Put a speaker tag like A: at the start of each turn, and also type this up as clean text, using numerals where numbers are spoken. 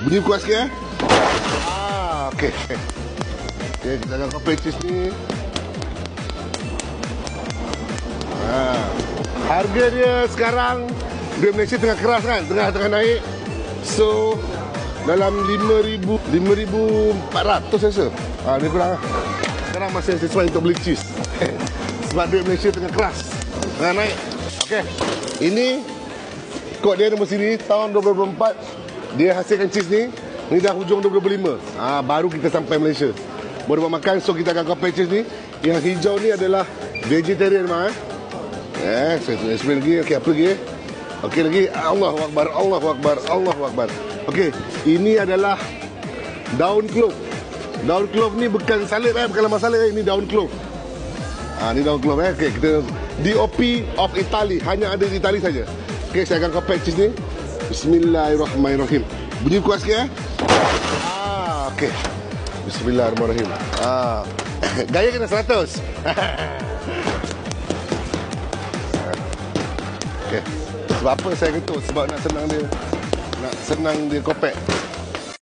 A: Bunyi kuat sikit eh. Okey. Okey, kita akan copy cheese ni. Harga dia sekarang duit Malaysia tengah keras kan, tengah naik. So dalam 5,400 saya rasa. Dia kurang lah. Sekarang masih sesuai untuk beli cheese. Sebab duit Malaysia tengah keras, tengah naik. Okey. Ini kod dia nombor sini tahun 2024. Dia hasilkan cheese ni. Ni dah hujung 2025. Baru kita sampai Malaysia. Boleh buat makan. So kita akan compare cheese ni. Yang hijau ni adalah vegetarian mah. Saya explain lagi. Okey, apa lagi? Okey lagi. Allahu Akbar, Allahu Akbar, Allahu Akbar. Okey, ini adalah daun clove. Daun clove ni bukan salad bukan lemak salad ini daun clove. Ni daun clove Okey, kita DOP of Italy, hanya ada di Itali saja. Okey, saya akan compare cheese ni. Bismillahirrahmanirrahim. Bunyi kuat sikit Okey. Bismillahirrahmanirrahim. Gaya kena 100. Okay. Sebab apa saya ketuk? Sebab nak senang dia compact.